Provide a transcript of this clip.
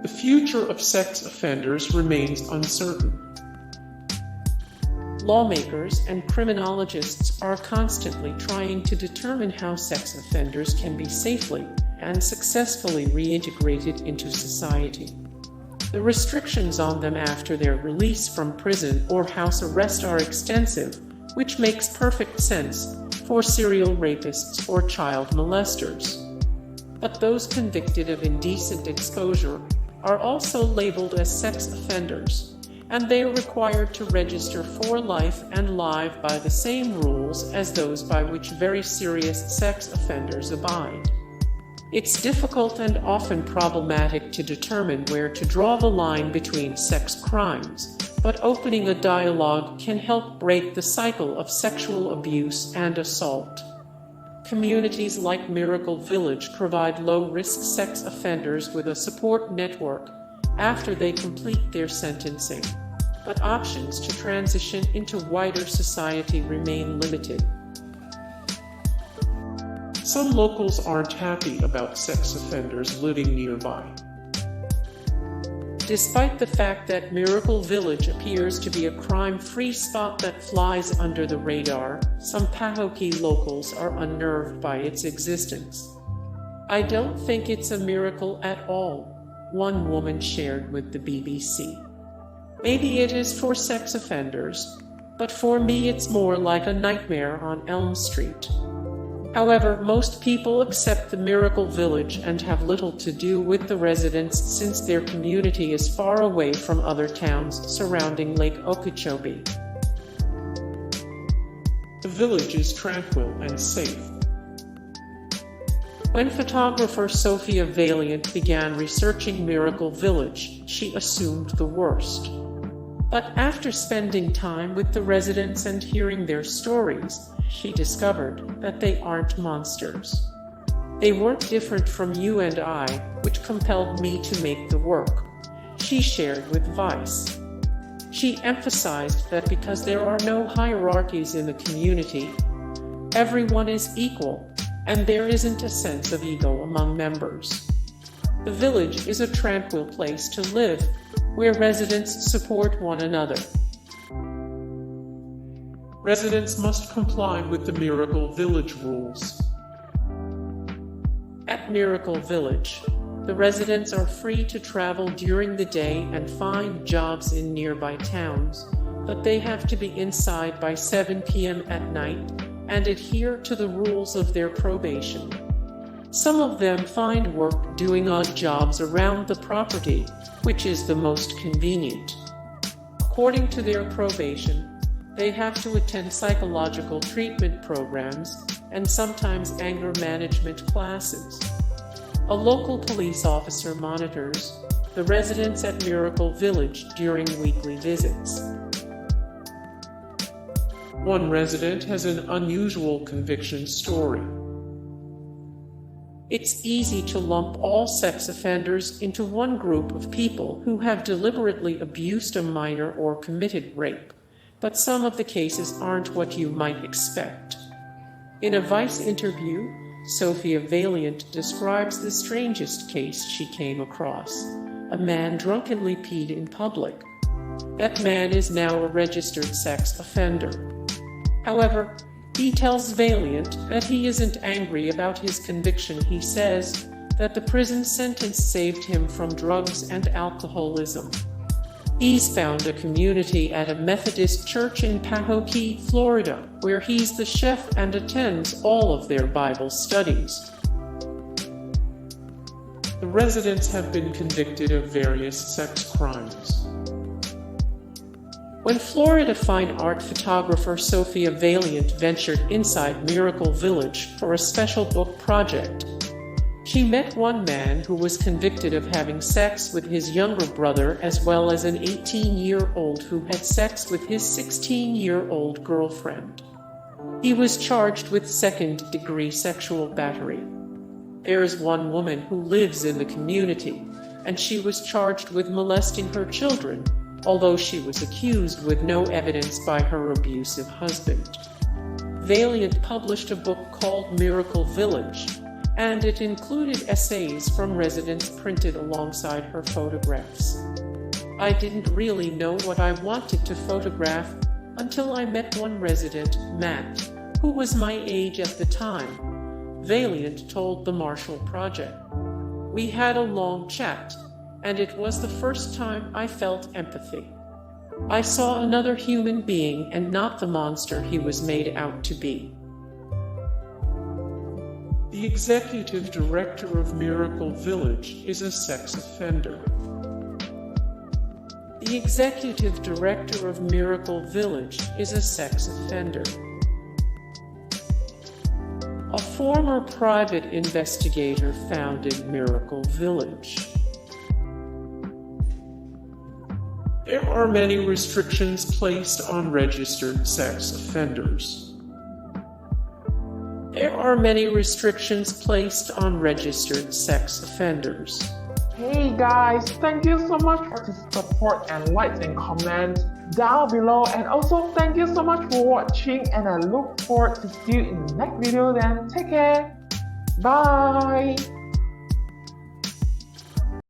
The future of sex offenders remains uncertain. Lawmakers and criminologists are constantly trying to determine how sex offenders can be safely and successfully reintegrated into society. The restrictions on them after their release from prison or house arrest are extensive, which makes perfect sense for serial rapists or child molesters. But those convicted of indecent exposure are also labeled as sex offenders, and they are required to register for life and live by the same rules as those by which very serious sex offenders abide. It's difficult and often problematic to determine where to draw the line between sex crimes, but opening a dialogue can help break the cycle of sexual abuse and assault. Communities like Miracle Village provide low-risk sex offenders with a support network after they complete their sentencing, but options to transition into wider society remain limited. Some locals aren't happy about sex offenders living nearby. Despite the fact that Miracle Village appears to be a crime-free spot that flies under the radar, some Pahokee locals are unnerved by its existence. "I don't think it's a miracle at all," one woman shared with the BBC. "Maybe it is for sex offenders, but for me it's more like a nightmare on Elm Street." However, most people accept the Miracle Village and have little to do with the residents since their community is far away from other towns surrounding Lake Okeechobee. The village is tranquil and safe. When photographer Sophia Valiant began researching Miracle Village, she assumed the worst. But after spending time with the residents and hearing their stories, she discovered that they aren't monsters. "They weren't different from you and I, which compelled me to make the work," she shared with Vice. She emphasized that because there are no hierarchies in the community, everyone is equal, and there isn't a sense of ego among members. The village is a tranquil place to live, where residents support one another. Residents must comply with the Miracle Village rules. At Miracle Village, the residents are free to travel during the day and find jobs in nearby towns, but they have to be inside by 7 p.m. at night and adhere to the rules of their probation. Some of them find work doing odd jobs around the property, which is the most convenient. According to their probation, they have to attend psychological treatment programs and sometimes anger management classes. A local police officer monitors the residents at Miracle Village during weekly visits. One resident has an unusual conviction story. It's easy to lump all sex offenders into one group of people who have deliberately abused a minor or committed rape, but some of the cases aren't what you might expect. In a Vice interview, Sophia Valiant describes the strangest case she came across: a man drunkenly peed in public. That man is now a registered sex offender. However, he tells Valiant that he isn't angry about his conviction. He says that the prison sentence saved him from drugs and alcoholism. He's found a community at a Methodist church in Pahokee, Florida, where he's the chef and attends all of their Bible studies. The residents have been convicted of various sex crimes. When Florida fine art photographer Sophia Valiant ventured inside Miracle Village for a special book project, she met one man who was convicted of having sex with his younger brother, as well as an 18-year-old who had sex with his 16-year-old girlfriend. He was charged with second-degree sexual battery. There is one woman who lives in the community, and she was charged with molesting her children, although she was accused with no evidence by her abusive husband. Valiant published a book called Miracle Village, and it included essays from residents printed alongside her photographs. I didn't really know what I wanted to photograph until I met one resident, Matt, who was my age at the time. Valiant told the Marshall Project. We had a long chat, and it was the first time I felt empathy. I saw another human being and not the monster he was made out to be. The executive director of Miracle Village is a sex offender. The executive director of Miracle Village is a sex offender. A former private investigator founded Miracle Village. There are many restrictions placed on registered sex offenders. There are many restrictions placed on registered sex offenders. Hey guys, thank you so much for the support and likes and comments down below, and also thank you so much for watching, and I look forward to see you in the next video. Then take care, bye.